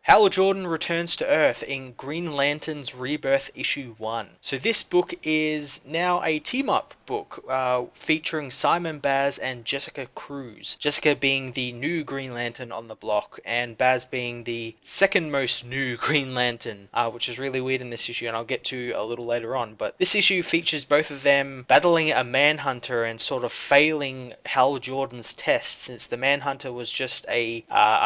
Hal Jordan returns to Earth in Green Lantern's Rebirth Issue 1. So this book is now a team-up book featuring Simon Baz and Jessica Cruz. Jessica being the new Green Lantern on the block, and Baz being the second most new Green Lantern, which is really weird in this issue, and I'll get to a little later on. But this issue features both of them battling a Manhunter and sort of failing Hal Jordan's test, since the Manhunter was just a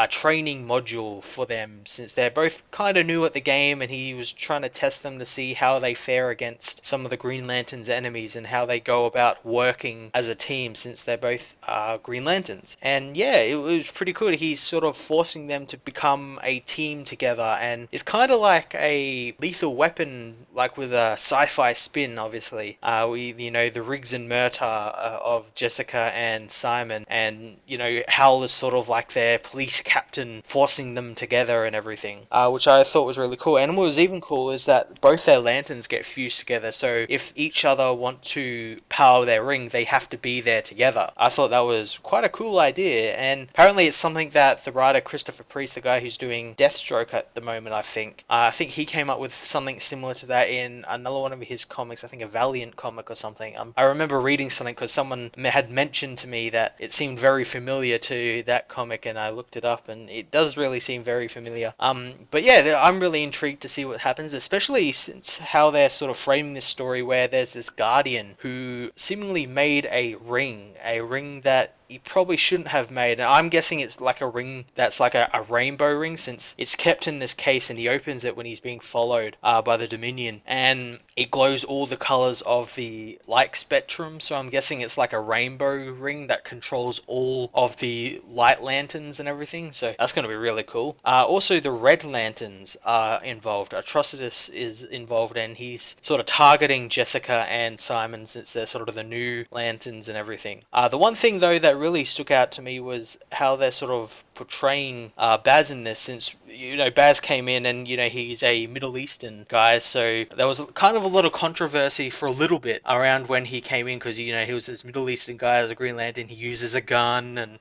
training module for them, since they're both kind of new at the game, and he was trying to test them to see how they fare against some of the Green Lantern's enemies and how they go about working as a team, since they're both Green Lanterns. And yeah, it was pretty cool. He's sort of forcing them to become a team together, and it's kind of like a Lethal Weapon, like with a sci-fi spin, obviously. The Riggs and Murtaugh of Jessica and Simon, and Hal is sort of like their police captain, forcing them together and everything, which I thought was really cool. And what was even cool is that both their lanterns get fused together, so if each other want to power their ring, they have to be there together. I thought that was quite a cool idea, and apparently it's something that the writer Christopher Priest, the guy who's doing Deathstroke at the moment, I think he came up with something similar to that in another one of his comics, I think a Valiant comic or something. I remember reading something because someone had mentioned to me that it seemed very familiar to that comic, and I looked it up, and it does really seem very familiar. But yeah, I'm really intrigued to see what happens, especially since how they're sort of framing this story, where there's this Guardian who seemingly made a ring that he probably shouldn't have made. And I'm guessing it's like a ring that's like a rainbow ring, since it's kept in this case, and he opens it when he's being followed by the Dominion, and it glows all the colors of the light spectrum. So I'm guessing it's like a rainbow ring that controls all of the light lanterns and everything. So that's going to be really cool. Also, the Red Lanterns are involved. Atrocitus is involved, and he's sort of targeting Jessica and Simon, since they're sort of the new lanterns and everything. The one thing though that really stuck out to me was how they're sort of portraying Baz in this, since Baz came in and he's a Middle Eastern guy, so there was kind of a lot of controversy for a little bit around when he came in, because he was this Middle Eastern guy as a Green Lantern. He uses a gun, and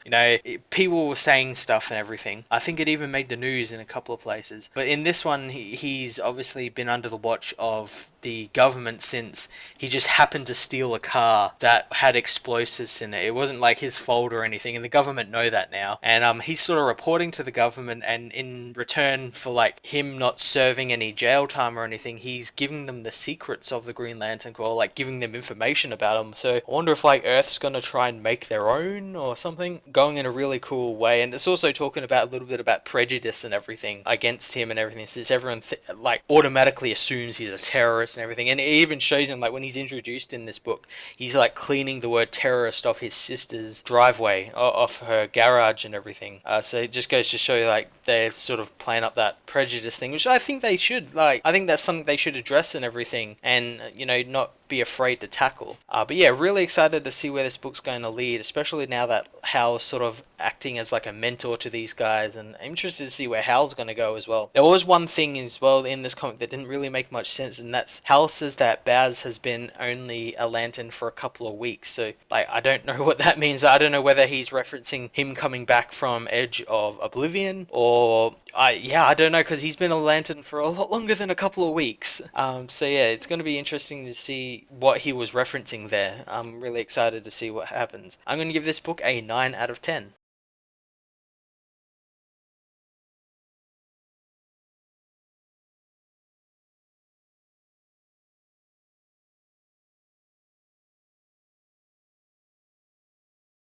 people were saying stuff and everything. I think it even made the news in a couple of places. But in this one, he's obviously been under the watch of the government, since he just happened to steal a car that had explosives in it. It wasn't like his fault or anything, and the government know that now. And he's sort of reporting to the government, and in return for like him not serving any jail time or anything, he's giving them the secrets of the Green Lantern Corps, like giving them information about them. So I wonder if like Earth's gonna try and make their own or something, going in a really cool way. And it's also talking about a little bit about prejudice and everything against him and everything, since everyone like automatically assumes he's a terrorist and everything. And it even shows him, like when he's introduced in this book, he's like cleaning the word terrorist off his sister's driveway, off her garage and everything. So it just goes to show you, like, they're sort of playing up that prejudice thing, which I think they should. Like, I think that's something they should address and everything, and not be afraid to tackle. But yeah, really excited to see where this book's going to lead, especially now that Hal's sort of acting as like a mentor to these guys, and I'm interested to see where Hal's going to go as well. There was one thing as well in this comic that didn't really make much sense, and that's Hal says that Baz has been only a Lantern for a couple of weeks. So like, I don't know what that means. I don't know whether he's referencing him coming back from Edge of Oblivion, or I don't know, because he's been a Lantern for a lot longer than a couple of weeks. So yeah, it's going to be interesting to see what he was referencing there. I'm really excited to see what happens. I'm going to give this book a 9 out of 10.